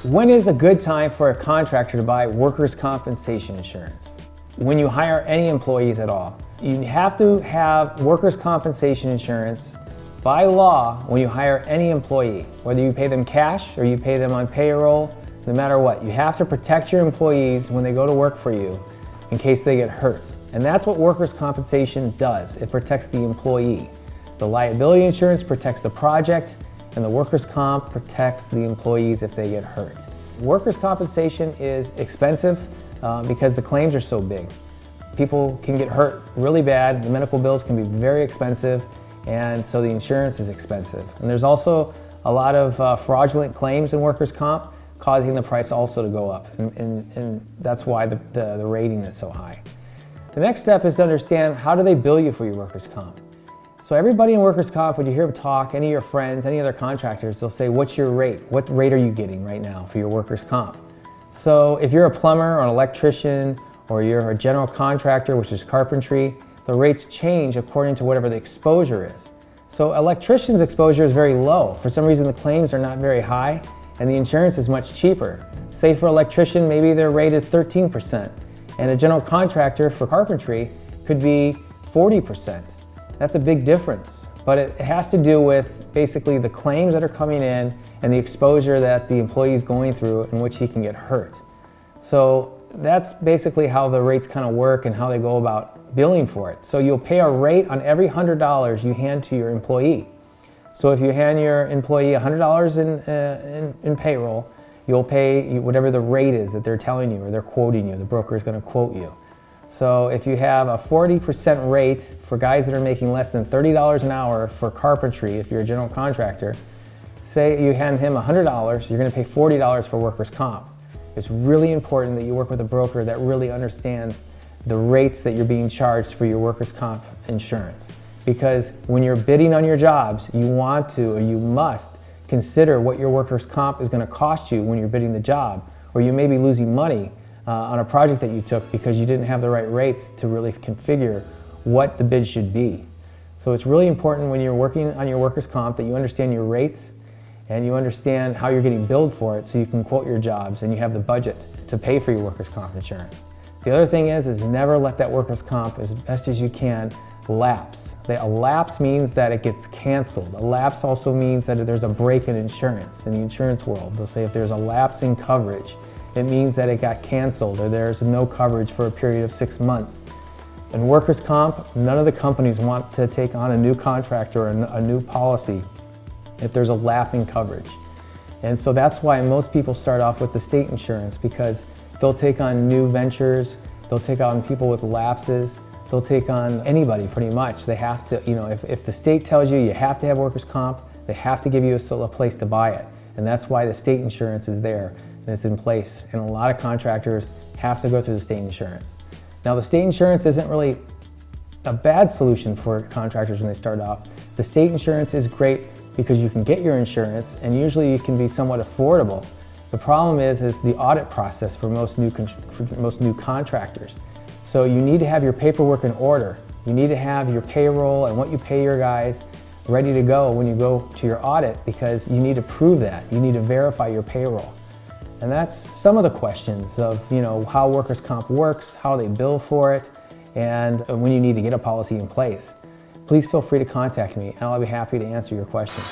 When is a good time for a contractor to buy workers' compensation insurance? When you hire any employees at all. You have to have workers' compensation insurance by law when you hire any employee. Whether you pay them cash or you pay them on payroll, no matter what. You have to protect your employees when they go to work for you in case they get hurt. And that's what workers' compensation does. It protects the employee. The liability insurance protects the project, and the workers' comp protects the employees if they get hurt. Workers' compensation is expensive because the claims are so big. People can get hurt really bad, the medical bills can be very expensive, and so the insurance is expensive. And there's also a lot of fraudulent claims in workers' comp, causing the price also to go up, and that's why the rating is so high. The next step is to understand, how do they bill you for your workers' comp? So everybody in workers' comp, when you hear them talk, any of your friends, any other contractors, they'll say, what's your rate? What rate are you getting right now for your workers' comp? So if you're a plumber or an electrician, or you're a general contractor, which is carpentry, the rates change according to whatever the exposure is. So electrician's exposure is very low. For some reason the claims are not very high and the insurance is much cheaper. Say for electrician, maybe their rate is 13%, and a general contractor for carpentry could be 40%. That's a big difference, but it has to do with basically the claims that are coming in and the exposure that the employee is going through in which he can get hurt. So that's basically how the rates kind of work and how they go about billing for it. So you'll pay a rate on every $100 you hand to your employee. So if you hand your employee $100 in payroll, you'll pay whatever the rate is that they're telling you or they're quoting you. The broker is going to quote you. So if you have a 40% rate for guys that are making less than $30 an hour for carpentry, if you're a general contractor, say you hand him $100, you're going to pay $40 for workers' comp. It's really important that you work with a broker that really understands the rates that you're being charged for your workers' comp insurance. Because when you're bidding on your jobs, you want to or you must consider what your workers' comp is going to cost you when you're bidding the job, or you may be losing money on a project that you took because you didn't have the right rates to really configure what the bid should be. So it's really important when you're working on your workers' comp that you understand your rates and you understand how you're getting billed for it so you can quote your jobs and you have the budget to pay for your workers' comp insurance. The other thing is never let that workers' comp, as best as you can, lapse. A lapse means that it gets canceled. A lapse also means that there's a break in insurance in the insurance world. They'll say if there's a lapse in coverage, it means that it got canceled or there's no coverage for a period of 6 months. In workers' comp, none of the companies want to take on a new contract or a new policy if there's a lapse in coverage. And so that's why most people start off with the state insurance, because they'll take on new ventures, they'll take on people with lapses, they'll take on anybody pretty much. They have to, if the state tells you you have to have workers' comp, they have to give you a place to buy it. And that's why the state insurance is there. And it's in place, and a lot of contractors have to go through the state insurance. Now the state insurance isn't really a bad solution for contractors when they start off. The state insurance is great because you can get your insurance and usually it can be somewhat affordable. The problem is the audit process for most new contractors. So you need to have your paperwork in order. You need to have your payroll and what you pay your guys ready to go when you go to your audit, because you need to prove that. You need to verify your payroll. And that's some of the questions of how workers' comp works, how they bill for it, and when you need to get a policy in place. Please feel free to contact me and I'll be happy to answer your questions.